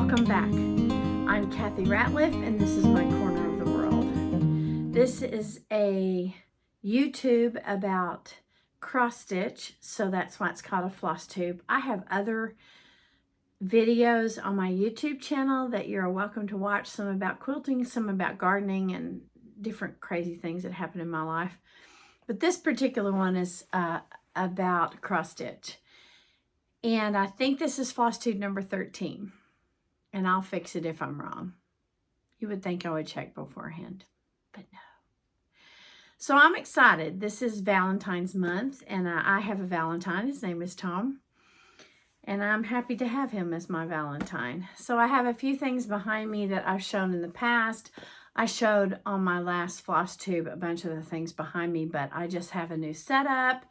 Welcome back. I'm Kathy Ratliff, and this is my corner of the world. This is a YouTube about cross stitch, so that's why it's called a floss tube. I have other videos on my YouTube channel that you're welcome to watch, some about quilting, some about gardening, and different crazy things that happen in my life. But this particular one is about cross stitch. And I think this is floss tube number 13. And I'll fix it if I'm wrong. You would think I would check beforehand, but no. So I'm excited. This is Valentine's month, and I have a Valentine. His name is Tom, and I'm happy to have him as my Valentine. So I have a few things behind me that I've shown in the past. I showed on my last floss tube a bunch of the things behind me, but I just have a new setup,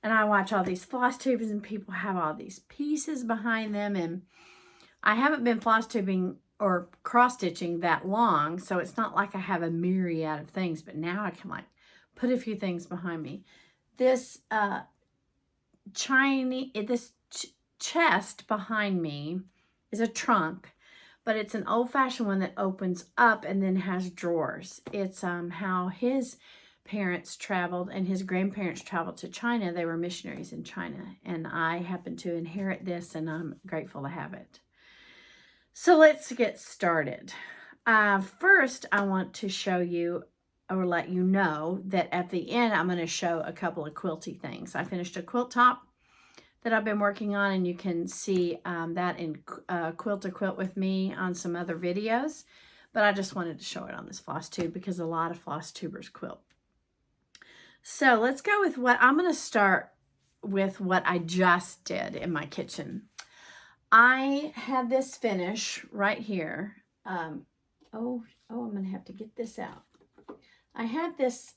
and I watch all these floss tubes, and people have all these pieces behind them, and I haven't been floss tubing or cross stitching that long, so it's not like I have a myriad of things, but now I can like put a few things behind me. This chest behind me is a trunk, but it's an old-fashioned one that opens up and then has drawers. It's how his parents traveled and his grandparents traveled to China. They were missionaries in China, and I happen to inherit this, and I'm grateful to have it. So let's get started. First, I want to show you or let you know that at the end, I'm going to show a couple of quilty things. I finished a quilt top that I've been working on, and you can see that in Quilt to Quilt with me on some other videos. But I just wanted to show it on this floss tube because a lot of floss tubers quilt. So let's go with what I'm going to start with what I just did in my kitchen. I had this finish right here. I'm going to have to get this out. I had this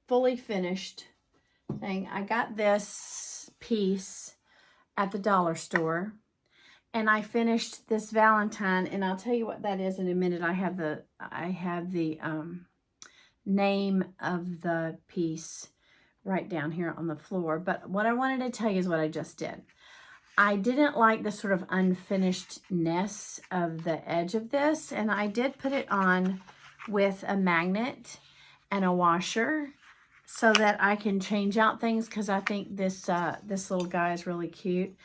fully finished thing. I got this piece at the dollar store, and I finished this Valentine, and I'll tell you what that is in a minute. I have the name of the piece right down here on the floor. But what I wanted to tell you is what I just did. I didn't like the sort of unfinishedness of the edge of this, and I did put it on with a magnet and a washer so that I can change out things, because I think this little guy is really cute.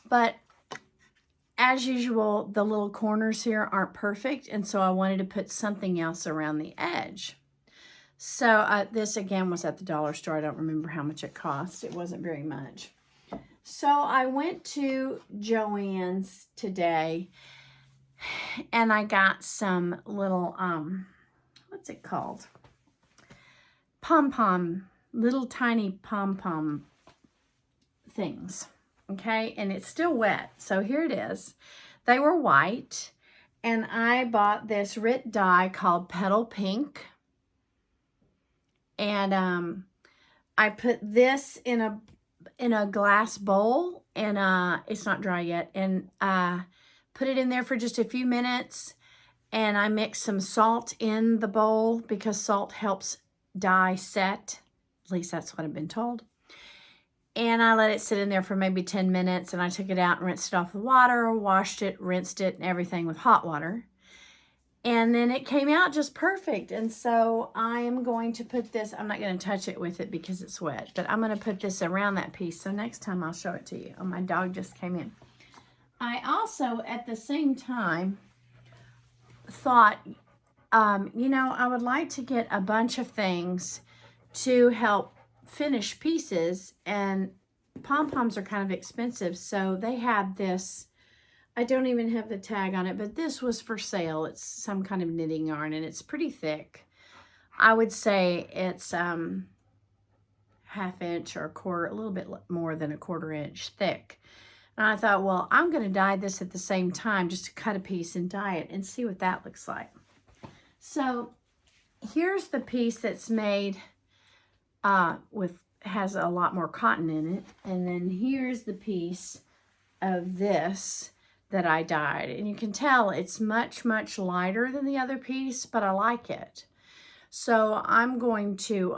But as usual, the little corners here aren't perfect, and so I wanted to put something else around the edge. So this again was at the dollar store. I don't remember how much it cost. It wasn't very much. So I went to Joann's today, and I got some little, what's it called? Pom-pom, little tiny pom-pom things, okay? And it's still wet, so here it is. They were white, and I bought this Rit dye called Petal Pink, and I put this in a glass bowl, and it's not dry yet, and put it in there for just a few minutes, and I mixed some salt in the bowl because salt helps dye set. At least that's what I've been told. And I let it sit in there for maybe 10 minutes, and I took it out and rinsed it off with water, washed it, rinsed it, and everything with hot water. And then it came out just perfect. And so I am going to put this, I'm not going to touch it with it because it's wet, but I'm going to put this around that piece. So next time I'll show it to you. Oh, my dog just came in. I also, at the same time, thought, you know, I would like to get a bunch of things to help finish pieces, and pom-poms are kind of expensive. So they have this, I don't even have the tag on it, but this was for sale. It's some kind of knitting yarn, and it's pretty thick. I would say it's half inch or a quarter, a little bit more than a quarter inch thick. And I thought, well, I'm going to dye this at the same time, just to cut a piece and dye it and see what that looks like. So here's the piece that's made has a lot more cotton in it. And then here's the piece of this that I dyed, and you can tell it's much, much lighter than the other piece, but I like it. So I'm going to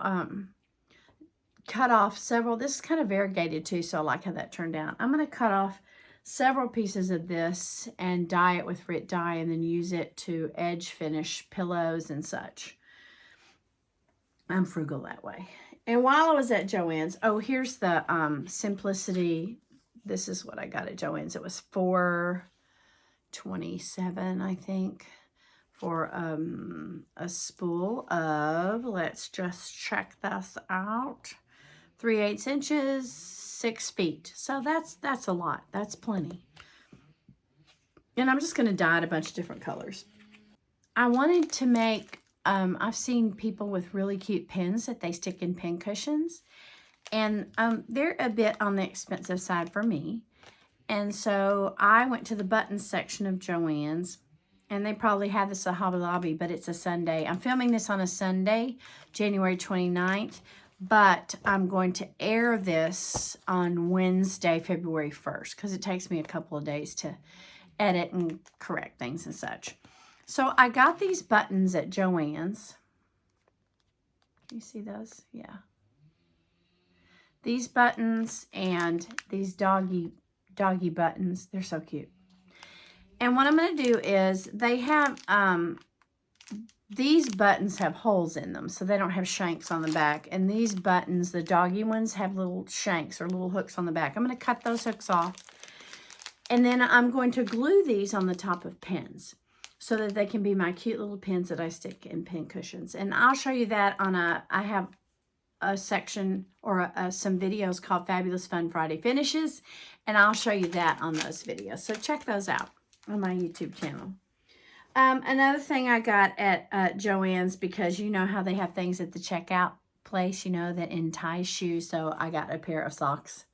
cut off several. This is kind of variegated too, so I like how that turned out. I'm going to cut off several pieces of this and dye it with Rit dye and then use it to edge finish pillows and such. I'm frugal that way. And while I was at Joann's, oh, here's the Simplicity. This is what I got at Joann's. It was $4.27, I think, for a spool of, let's just check this out, 3/8 inches, 6 feet. So that's a lot. That's plenty. And I'm just going to dye it a bunch of different colors. I wanted to make, I've seen people with really cute pins that they stick in pin cushions. And they're a bit on the expensive side for me. And so I went to the buttons section of Joann's. And they probably have this at Hobby Lobby, but it's a Sunday. I'm filming this on a Sunday, January 29th. But I'm going to air this on Wednesday, February 1st. Because it takes me a couple of days to edit and correct things and such. So I got these buttons at Joann's. You see those? Yeah. These buttons and these doggy buttons. They're so cute. And what I'm going to do is they have, these buttons have holes in them, so they don't have shanks on the back. And these buttons, the doggy ones, have little shanks or little hooks on the back. I'm going to cut those hooks off. And then I'm going to glue these on the top of pins so that they can be my cute little pins that I stick in pin cushions. And I'll show you that on I have a section or some videos called Fabulous Fun Friday Finishes. And I'll show you that on those videos. So check those out on my YouTube channel. Another thing I got at Joann's, because you know how they have things at the checkout place, you know, that entice shoes. So I got a pair of socks.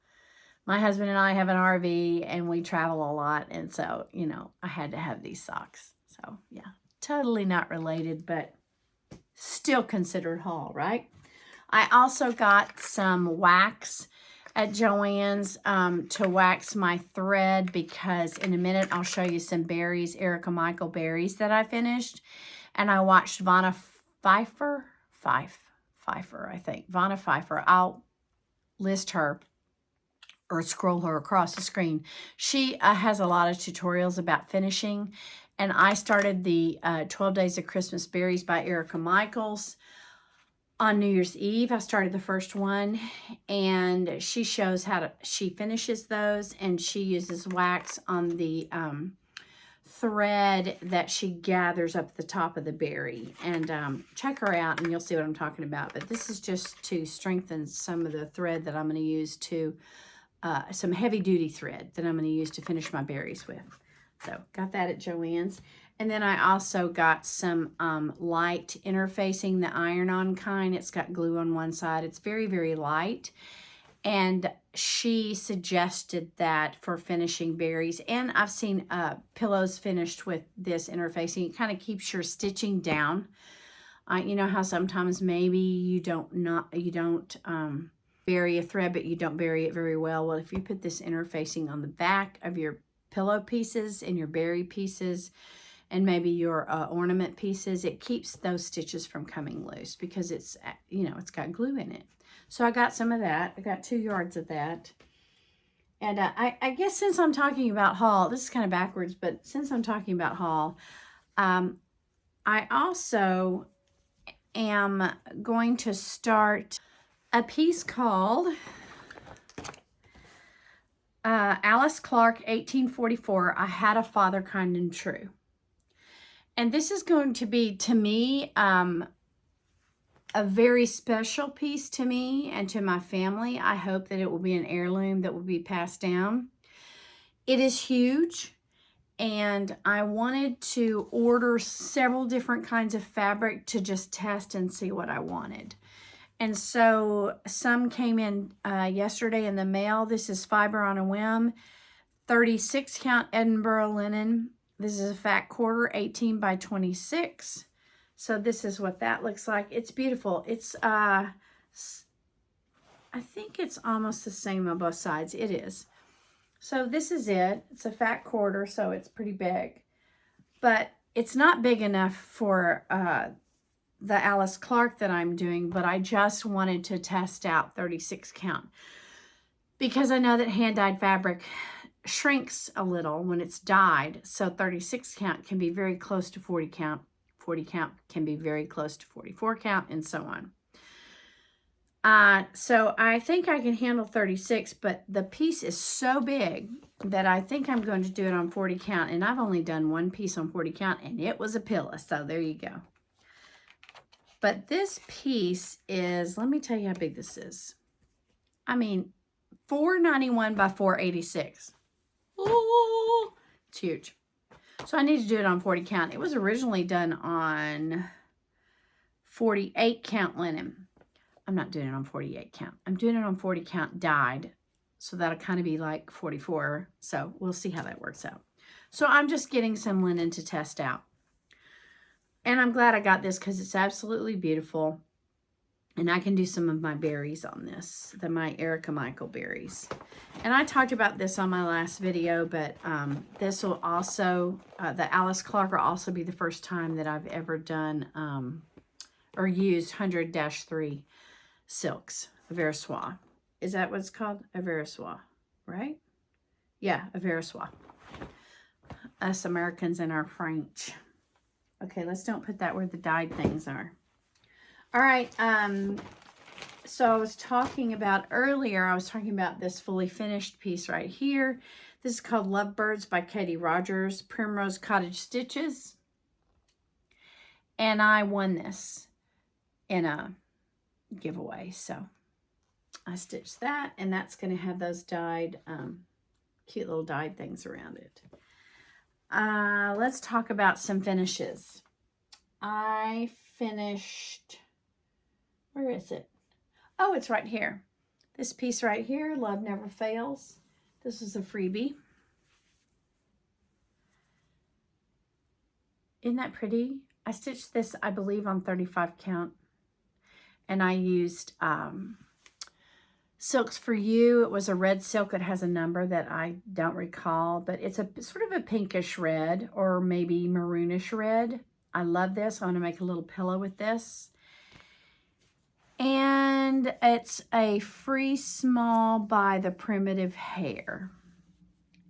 My husband and I have an RV and we travel a lot. And so, you know, I had to have these socks. So yeah, totally not related, but still considered haul, right? I also got some wax at Joann's to wax my thread, because in a minute I'll show you some berries, Erica Michael berries that I finished. And I watched Vanna Pfeiffer, I think. Vanna Pfeiffer. I'll list her or scroll her across the screen. She has a lot of tutorials about finishing. And I started the 12 Days of Christmas Berries by Erica Michaels on New Year's Eve. I started the first one, and she shows how she finishes those, and she uses wax on the thread that she gathers up at the top of the berry. And check her out and you'll see what I'm talking about. But this is just to strengthen some of the thread that I'm going to use to, some heavy duty thread that I'm going to use to finish my berries with. So got that at Joann's. And then I also got some light interfacing, the iron-on kind. It's got glue on one side. It's very, very light. And she suggested that for finishing berries. And I've seen pillows finished with this interfacing. It kind of keeps your stitching down. You know how sometimes maybe you don't bury a thread, but you don't bury it very well. Well, if you put this interfacing on the back of your pillow pieces and your berry pieces, and maybe your ornament pieces, it keeps those stitches from coming loose, because it's, you know, it's got glue in it. So I got some of that. I got 2 yards of that. And I guess since I'm talking about haul, this is kind of backwards, but since I'm talking about haul, I also am going to start a piece called Alice Clark, 1844, I Had a Father Kind and True. And this is going to be, to me, a very special piece to me and to my family. I hope that it will be an heirloom that will be passed down. It is huge, and I wanted to order several different kinds of fabric to just test and see what I wanted. And so some came in yesterday in the mail. This is Fiber on a Whim, 36 count Edinburgh linen. This is a fat quarter, 18 by 26. So this is what that looks like. It's beautiful. It's, I think it's almost the same on both sides. It is. So this is it. It's a fat quarter, so it's pretty big. But it's not big enough for the Alice Clark that I'm doing, but I just wanted to test out 36 count. Because I know that hand-dyed fabric shrinks a little when it's dyed. So 36 count can be very close to 40 count. 40 count can be very close to 44 count, and so on. So I think I can handle 36, but the piece is so big that I think I'm going to do it on 40 count. And I've only done one piece on 40 count, and it was a pillow. So there you go. But this piece is, let me tell you how big this is. I mean, 491 by 486. Oh, it's huge. So I need to do it on 40 count. It was originally done on 48 count linen. I'm not doing it on 48 count. I'm doing it on 40 count dyed. So that'll kind of be like 44. So we'll see how that works out. So I'm just getting some linen to test out. And I'm glad I got this because it's absolutely beautiful. And I can do some of my berries on this, my Erica Michael berries. And I talked about this on my last video, but this will also, the Alice Clark will also be the first time that I've ever done or used 100-3 silks, Versois. Is that what it's called? A Versois, right? Yeah, a Versois. Us Americans and our French. Okay, let's don't put that where the dyed things are. All right, so I was talking about earlier, I was talking about this fully finished piece right here. This is called Lovebirds by Katie Rogers, Primrose Cottage Stitches. And I won this in a giveaway, so I stitched that, and that's going to have those dyed, cute little dyed things around it. Let's talk about some finishes. I finished, where is it? Oh, it's right here. This piece right here, Love Never Fails. This is a freebie. Isn't that pretty? I stitched this, I believe, on 35 count. And I used Silks for You. It was a red silk. It has a number that I don't recall, but it's a sort of a pinkish red or maybe maroonish red. I love this. I want to make a little pillow with this. And it's a free small by the Primitive Hair.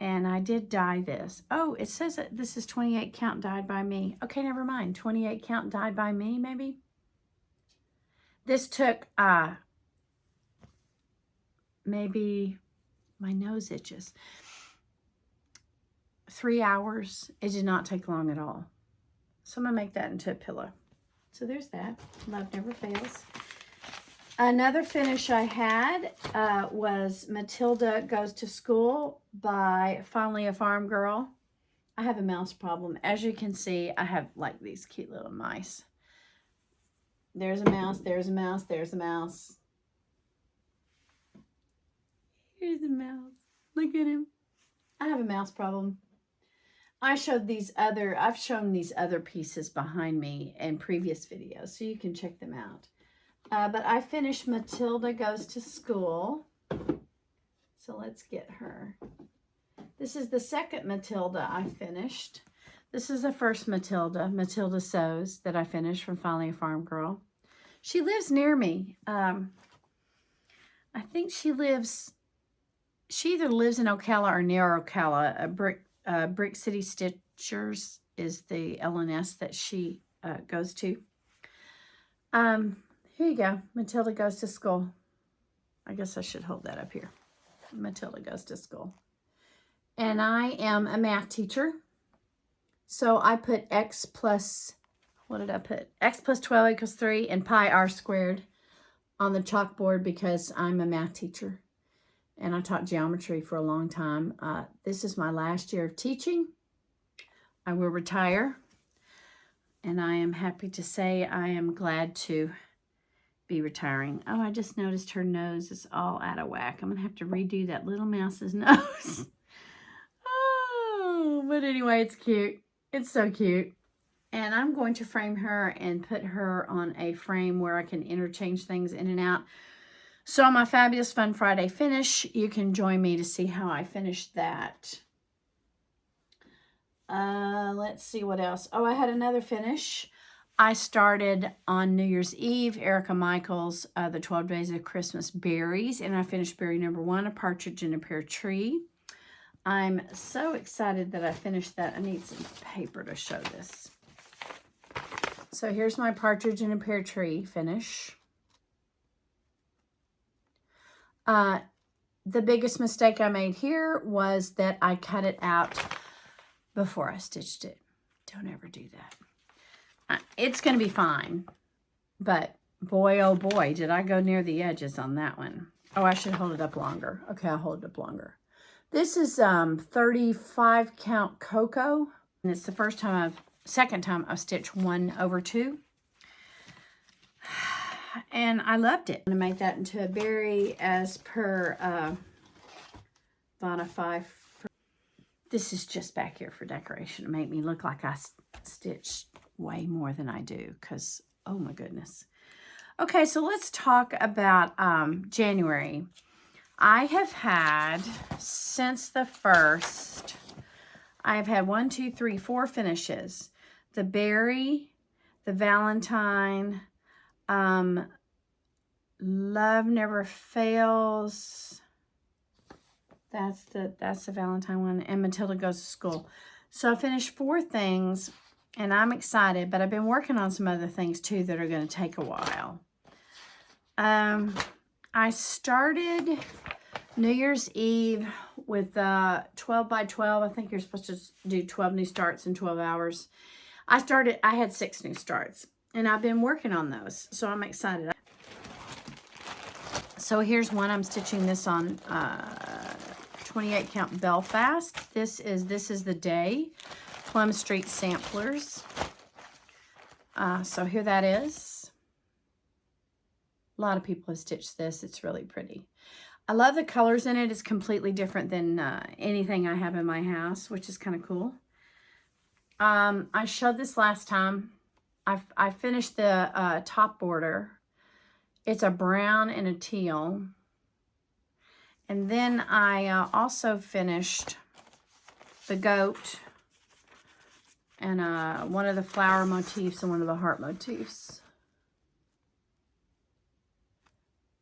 And I did dye this. Oh, it says that this is 28 count dyed by me. Okay, never mind. 28 count dyed by me, maybe. This took, maybe, my nose itches, 3 hours. It did not take long at all. So I'm going to make that into a pillow. So there's that. Love Never Fails. Another finish I had was Matilda Goes to School by Finally a Farm Girl. I have a mouse problem. As you can see, I have like these cute little mice. There's a mouse, there's a mouse, there's a mouse. Here's a mouse. Look at him. I have a mouse problem. I've shown these other pieces behind me in previous videos, so you can check them out. But I finished Matilda Goes to School. So let's get her. This is the second Matilda I finished. This is the first Matilda, Matilda Sews, that I finished from Finally a Farm Girl. She lives near me. I think she either lives in Ocala or near Ocala. Brick City Stitchers is the LNS that she goes to. Here you go. Matilda Goes to School. I guess I should hold that up here. Matilda Goes to School. And I am a math teacher. So I put x plus, what did I put? X plus 12 equals 3 and pi r squared on the chalkboard because I'm a math teacher. And I taught geometry for a long time. This is my last year of teaching. I will retire. And I am happy to say I am glad to be retiring. Oh, I just noticed her nose is all out of whack. I'm going to have to redo that little mouse's nose. Oh, but anyway, it's cute. It's so cute. And I'm going to frame her and put her on a frame where I can interchange things in and out. So on my Fabulous Fun Friday finish, you can join me to see how I finish that. Let's see what else. Oh, I had another finish. I started on New Year's Eve, Erica Michael's The 12 Days of Christmas Berries, and I finished berry number 1, A Partridge in a Pear Tree. I'm so excited that I finished that. I need some paper to show this. So here's my partridge in a pear tree finish. The biggest mistake I made here was that I cut it out before I stitched it. Don't ever do that. It's going to be fine, but boy, oh boy, did I go near the edges on that one. Oh, I should hold it up longer. Okay, I'll hold it up longer. This is 35 count cocoa, and it's the second time I've stitched 1 over 2. And I loved it. I'm going to make that into a berry as per Bonify. This is just back here for decoration to make me look like I stitched way more than I do, because, oh my goodness. Okay, so let's talk about January. I have had, since the 1st, I've had 1, 2, 3, 4 finishes. The berry, the Valentine, Love Never Fails. That's the Valentine one. And Matilda Goes to School. So I finished 4 things, and I'm excited, but I've been working on some other things too that are going to take a while. I started New Year's Eve with 12 by 12. I think you're supposed to do 12 new starts in 12 hours. I had 6 new starts, and I've been working on those, so I'm excited. So here's one. I'm stitching this on 28 count Belfast. This is the day. Plum Street Samplers. So here that is. A lot of people have stitched this. It's really pretty. I love the colors in it. It's completely different than anything I have in my house, which is kind of cool. I showed this last time. I finished the top border. It's a brown and a teal. And then I also finished the goat and one of the flower motifs and one of the heart motifs.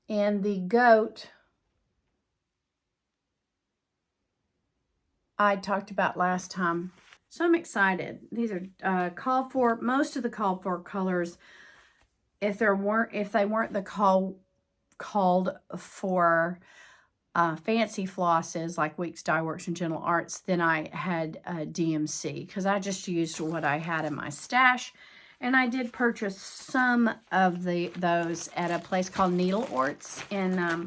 And the goat I talked about last time. So I'm excited. These are called for, most of the called for colors. If they weren't the called for fancy flosses like Weeks Dye Works and Gentle Arts, then I had DMC, because I just used what I had in my stash. And I did purchase some of those at a place called Needle Orts in, I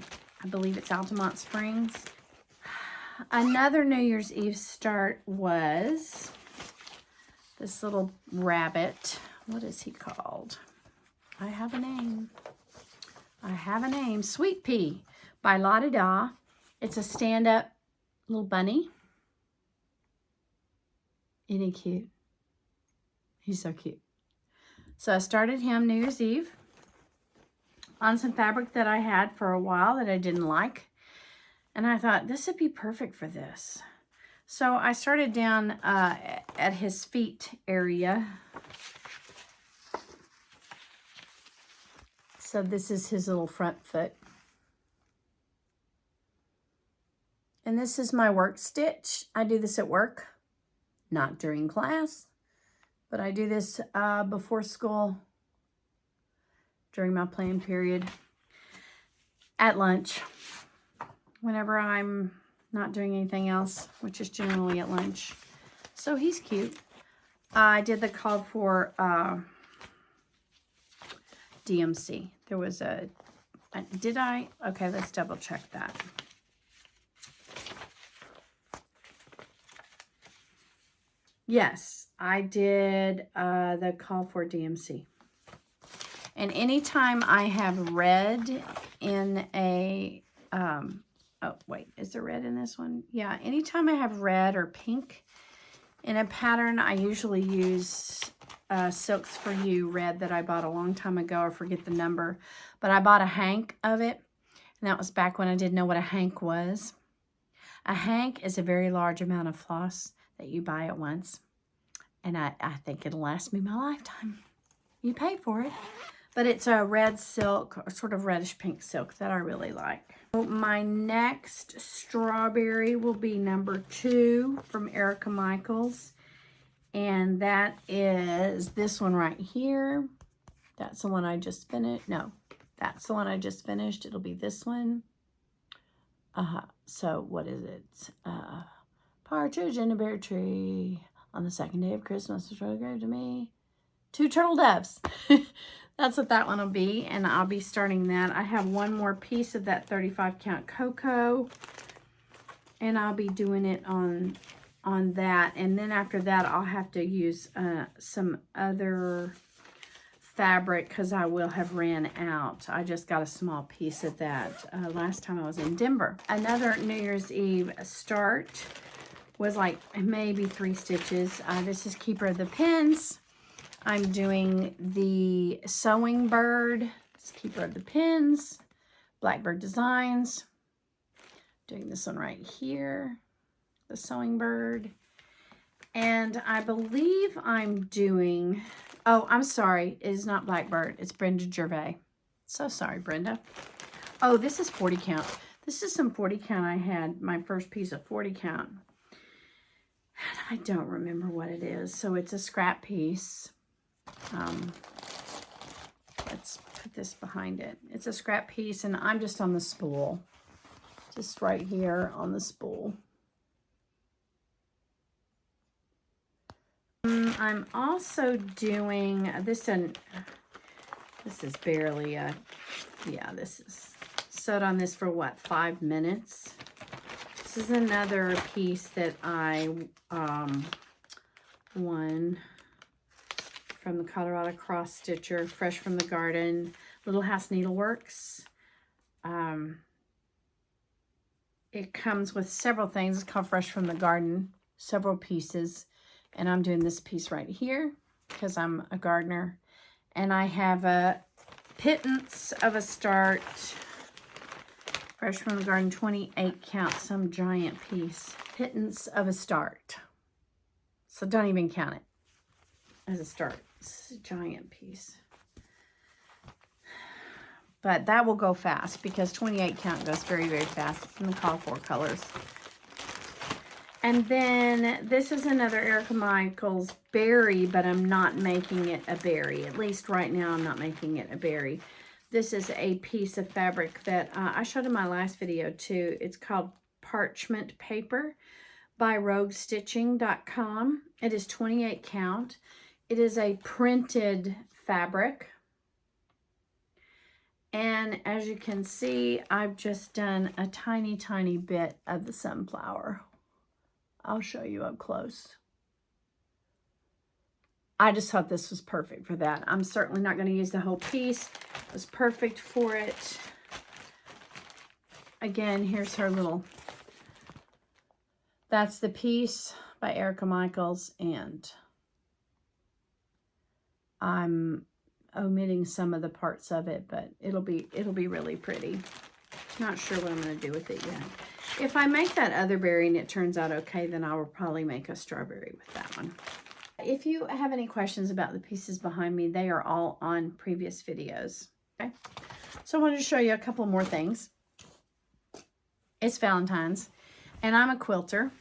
believe it's Altamont Springs. Another New Year's Eve start was this little rabbit. What is he called? I have a name. Sweet Pea by La Da Da. It's a stand-up little bunny. Isn't he cute? He's so cute. So I started him New Year's Eve on some fabric that I had for a while that I didn't like. And I thought, this would be perfect for this. So I started down at his feet area. So this is his little front foot. And this is my work stitch. I do this at work, not during class, but I do this before school, during my plan period, at lunch, whenever I'm not doing anything else, which is generally at lunch. So he's cute. I did the called for DMC. There was did I? Okay, let's double check that. Yes, I did the call for DMC. And anytime I have red in a, oh wait, is there red in this one? Yeah, anytime I have red or pink in a pattern, I usually use Silks For You red that I bought a long time ago. I forget the number, but I bought a hank of it. And that was back when I didn't know what a hank was. A hank is a very large amount of floss that you buy at once. And I think it'll last me my lifetime. You pay for it. but it's a red silk, or sort of reddish pink silk that I really like. So my next strawberry will be number 2 from Erica Michaels. And that is this one right here. That's the one I just finished. No, that's the one I just finished. It'll be this one. So what is it? Partridge in a pear tree on the second day of Christmas was really good to me. 2 turtle doves. That's what that one will be, and I'll be starting that. I have one more piece of that 35 count cocoa, and I'll be doing it on that. And then after that, I'll have to use some other fabric because I will have ran out. I just got a small piece of that last time I was in Denver. Another New Year's Eve start was like maybe 3 stitches. This is Keeper of the Pins. I'm doing the Sewing Bird. It's Keeper of the Pins. Blackbird Designs. Doing this one right here. The Sewing Bird. And I believe I'm doing... Oh, I'm sorry. It is not Blackbird. It's Brenda Gervais. So sorry, Brenda. Oh, this is 40 count. This is some 40 count I had. My first piece of 40 count. I don't remember what it is. So it's a scrap piece. Let's put this behind it. It's a scrap piece, and I'm just on the spool. Just right here on the spool. I'm also doing this, and this is barely a, yeah, this is sewed on this for what, 5 minutes. This is another piece that I won from the Colorado Cross Stitcher, fresh from the garden, Little House Needleworks. It comes with several things. It's called Fresh from the Garden, several pieces. And I'm doing this piece right here because I'm a gardener. And I have a pittance of a start. Fresh from the Garden, 28 count, some giant piece. Pittance of a start. So don't even count it as a start. It's a giant piece. But that will go fast because 28 count goes very, very fast. It's in the call for colors. And then this is another Erica Michaels berry, but I'm not making it a berry. At least right now, I'm not making it a berry. This is a piece of fabric that I showed in my last video too. It's called Parchment Paper by RogueStitching.com. It is 28 count. It is a printed fabric. And as you can see, I've just done a tiny, tiny bit of the sunflower. I'll show you up close. I just thought this was perfect for that. I'm certainly not going to use the whole piece. It was perfect for it. Again, here's her little... That's the piece by Erica Michaels, and I'm omitting some of the parts of it, but it'll be really pretty. Not sure what I'm going to do with it yet. If I make that other berry and it turns out okay, then I will probably make a strawberry with that one. If you have any questions about the pieces behind me, they are all on previous videos. Okay, so I wanted to show you a couple more things. It's Valentine's, and I'm a quilter,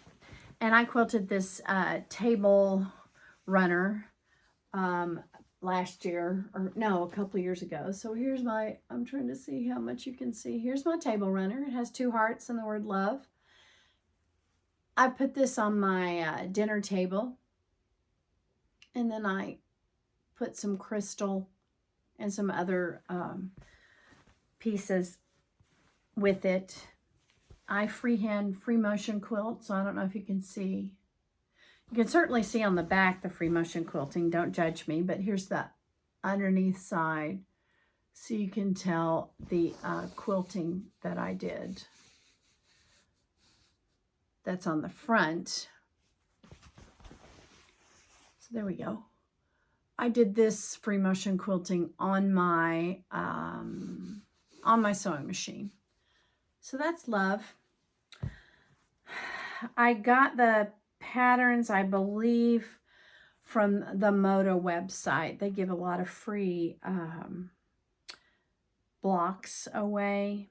and I quilted this table runner last year, or no, a couple years ago. So here's my, I'm trying to see how much you can see. Here's my table runner. It has 2 hearts and the word love. I put this on my dinner table, and then I put some crystal and some other pieces with it. I freehand free motion quilt, so I don't know if you can see. You can certainly see on the back the free motion quilting. Don't judge me, but here's the underneath side, so you can tell the quilting that I did. That's on the front. So there we go. I did this free motion quilting on my sewing machine. So that's love. I got the patterns, I believe, from the Moda website. They give a lot of free blocks away,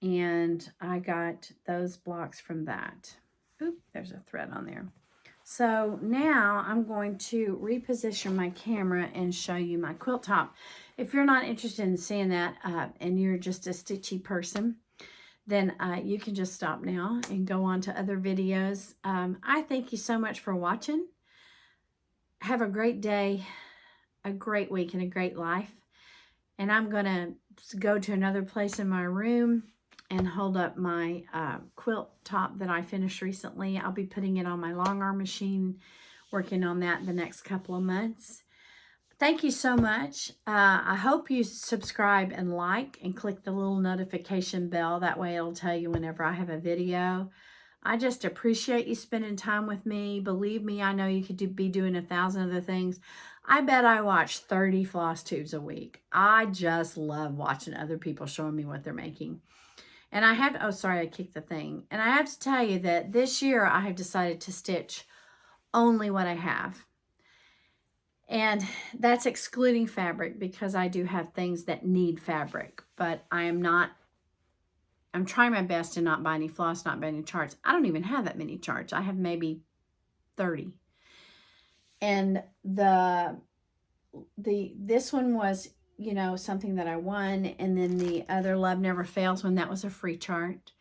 and I got those blocks from that. Oop, there's a thread on there. So now I'm going to reposition my camera and show you my quilt top. If you're not interested in seeing that and you're just a stitchy person, then you can just stop now and go on to other videos. I thank you so much for watching. Have a great day, a great week, and a great life. And I'm going to go to another place in my room and hold up my quilt top that I finished recently. I'll be putting it on my long arm machine, working on that the next couple of months. Thank you so much. I hope you subscribe and like and click the little notification bell. That way it'll tell you whenever I have a video. I just appreciate you spending time with me. Believe me, I know you could be doing 1,000 other things. I bet I watch 30 floss tubes a week. I just love watching other people showing me what they're making. And I have, oh, sorry, I kicked the thing. And I have to tell you that this year I have decided to stitch only what I have. And that's excluding fabric because I do have things that need fabric. But I'm trying my best to not buy any floss, not buy any charts. I don't even have that many charts. I have maybe 30. And this one was, you know, something that I won, and then the other Love Never Fails one, that was a free chart.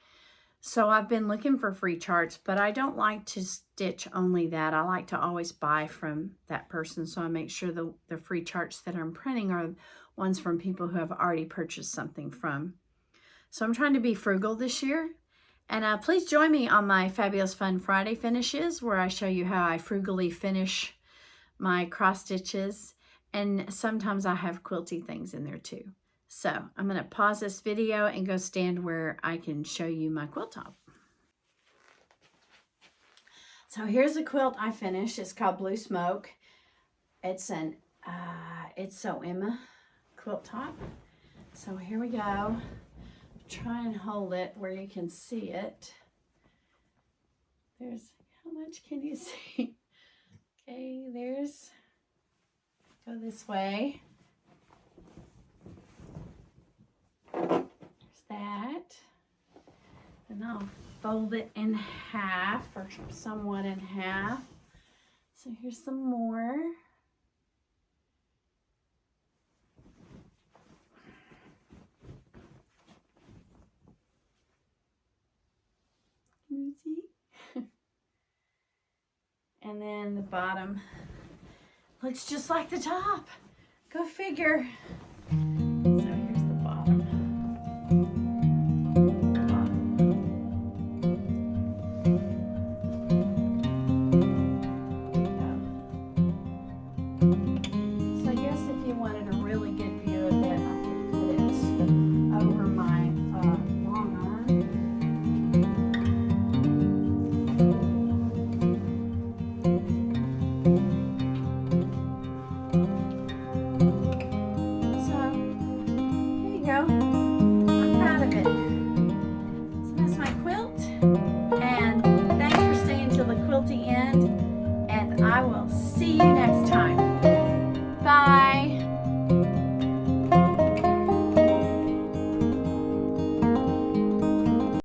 So I've been looking for free charts, but I don't like to stitch only that. I like to always buy from that person, so I make sure the free charts that I'm printing are ones from people who have already purchased something from. So I'm trying to be frugal this year. And please join me on my Fabulous Fun Friday finishes, where I show you how I frugally finish my cross stitches. And sometimes I have quilty things in there too. So I'm going to pause this video and go stand where I can show you my quilt top. So here's a quilt I finished. It's called Blue Smoke. It's an It's So Emma quilt top. So here we go. Try and hold it where you can see it. There's, how much can you see? Okay, there's, go this way. There's that. And I'll fold it in half, or somewhat in half. So here's some more. Can you see? And then the bottom looks just like the top. Go figure. So here's the bottom. So I guess if you wanted